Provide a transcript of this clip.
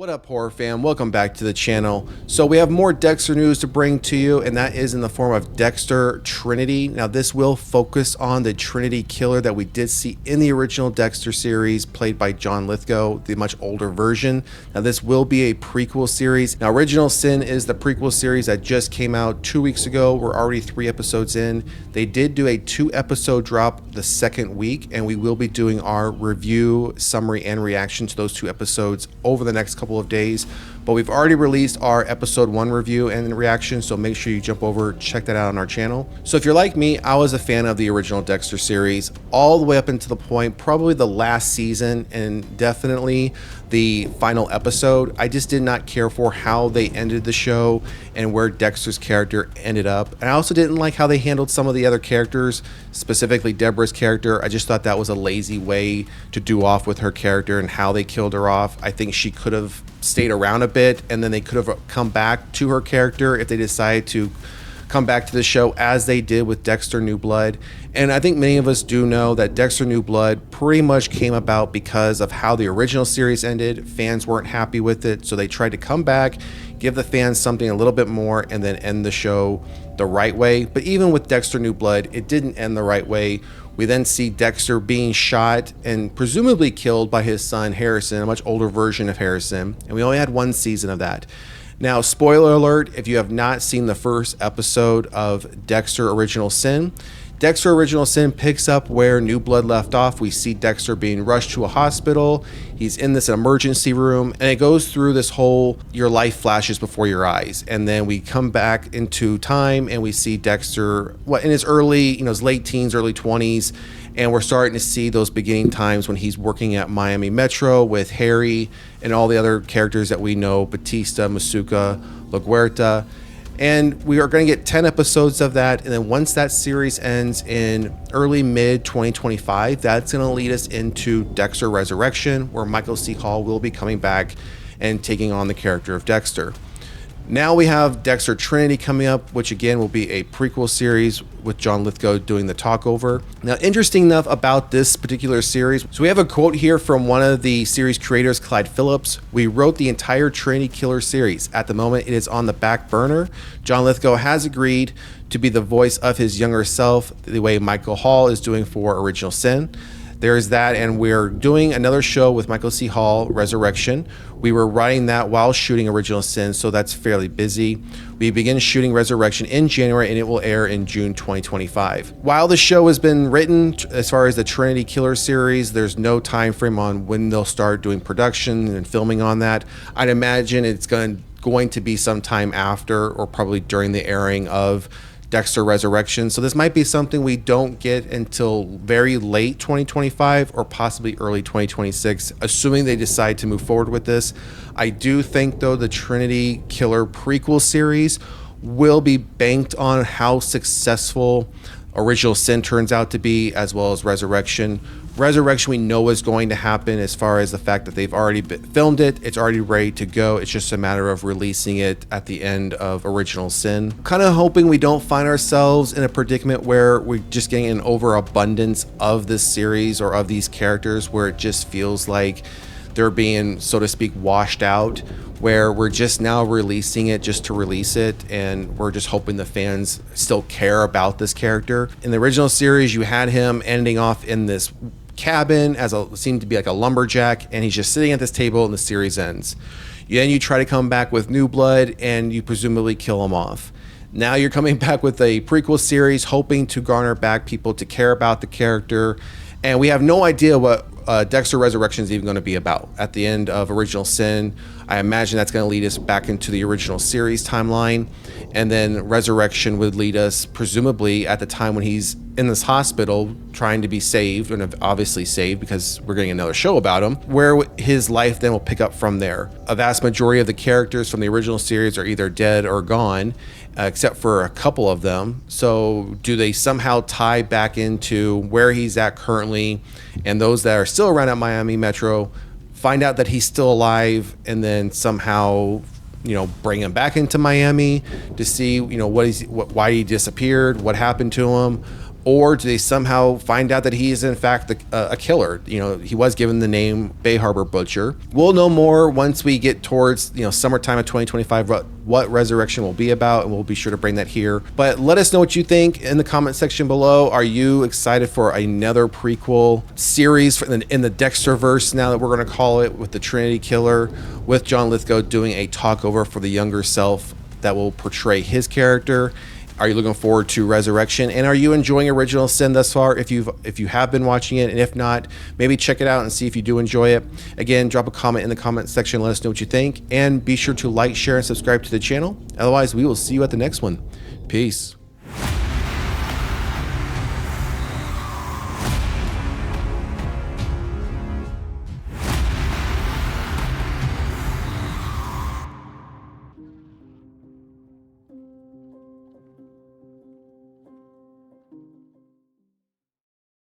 What up, horror fam? Welcome back to the channel. So we have more Dexter news to bring to you, and that is in the form of Dexter Trinity. Now this will focus on the Trinity Killer that we did see in the original Dexter series, played by John Lithgow, the much older version. Now this will be a prequel series. Now Original Sin is the prequel series that just came out 2 weeks ago. We're already 3 episodes in. They did do a 2-episode drop the second week, and we will be doing our review, summary, and reaction to those 2 episodes over the next couple of days. But we've already released our episode 1 review and reaction, so make sure you jump over, check that out on our channel. So if you're like me, I was a fan of the original Dexter series all the way up until the point, probably the last season and definitely the final episode. I just did not care for how they ended the show and where Dexter's character ended up. And I also didn't like how they handled some of the other characters, specifically Deborah's character. I just thought that was a lazy way to do off with her character and how they killed her off. I think she could have stayed around a bit, and then they could have come back to her character if they decided to come back to the show as they did with Dexter New Blood. And I think many of us do know that Dexter New Blood pretty much came about because of how the original series ended. Fans weren't happy with it, so they tried to come back, give the fans something a little bit more, and then end the show the right way. But even with Dexter New Blood, it didn't end the right way. We then see Dexter being shot and presumably killed by his son Harrison, a much older version of Harrison, and we only had 1 season of that. Now, spoiler alert, if you have not seen the first episode of Dexter Original Sin, Dexter Original Sin picks up where New Blood left off. We see Dexter being rushed to a hospital. He's in this emergency room, and it goes through this whole, your life flashes before your eyes. And then we come back into time and we see Dexter in his his late teens, early 20s. And we're starting to see those beginning times when he's working at Miami Metro with Harry and all the other characters that we know, Batista, Masuka, LaGuerta. And we are going to get 10 episodes of that. And then once that series ends in early mid 2025, that's going to lead us into Dexter Resurrection, where Michael C. Hall will be coming back and taking on the character of Dexter. Now we have Dexter Trinity coming up, which again will be a prequel series with John Lithgow doing the talkover. Now, interesting enough about this particular series, so we have a quote here from one of the series creators, Clyde Phillips. "We wrote the entire Trinity Killer series. At the moment, it is on the back burner. John Lithgow has agreed to be the voice of his younger self, the way Michael Hall is doing for Original Sin." There's that, and we're doing another show with Michael C. Hall, Resurrection. We were writing that while shooting Original Sin, so that's fairly busy. We begin shooting Resurrection in January, and it will air in June 2025. While the show has been written, as far as the Trinity Killer series, there's no time frame on when they'll start doing production and filming on that. I'd imagine it's going to be some time after, or probably during the airing of Dexter Resurrection. So this might be something we don't get until very late 2025 or possibly early 2026, assuming they decide to move forward with this. I do think, though, the Trinity Killer prequel series will be banked on how successful Original Sin turns out to be, as well as Resurrection. Resurrection we know is going to happen, as far as the fact that they've already filmed it. It's already ready to go. It's just a matter of releasing it at the end of Original Sin. Kind of hoping we don't find ourselves in a predicament where we're just getting an overabundance of this series or of these characters, where it just feels like they're being, so to speak, washed out, where we're just now releasing it just to release it, and we're just hoping the fans still care about this character. In the original series, you had him ending off in this cabin as seemed to be like a lumberjack, and he's just sitting at this table and the series ends. Then you try to come back with New Blood and you presumably kill him off. Now you're coming back with a prequel series, hoping to garner back people to care about the character, and we have no idea what Dexter Resurrection is even going to be about. At the end of Original Sin, I imagine that's going to lead us back into the original series timeline, and then Resurrection would lead us presumably at the time when he's in this hospital trying to be saved, and obviously saved because we're getting another show about him, where his life then will pick up from there. A vast majority of the characters from the original series are either dead or gone, except for a couple of them. So do they somehow tie back into where he's at currently, and those that are still around at Miami Metro find out that he's still alive, and then somehow bring him back into Miami to see why he disappeared, what happened to him? Or do they somehow find out that he is in fact a killer? You know, he was given the name Bay Harbor Butcher. We'll know more once we get towards, you know, summertime of 2025, what Resurrection will be about, and we'll be sure to bring that here. But let us know what you think in the comment section below. Are you excited for another prequel series in the Dexterverse, now that we're going to call it, with the Trinity Killer, with John Lithgow doing a talkover for the younger self that will portray his character? Are you looking forward to Resurrection? And are you enjoying Original Sin thus far? If you have been watching it, and if not, maybe check it out and see if you do enjoy it. Again, drop a comment in the comment section. Let us know what you think. And be sure to like, share, and subscribe to the channel. Otherwise, we will see you at the next one. Peace.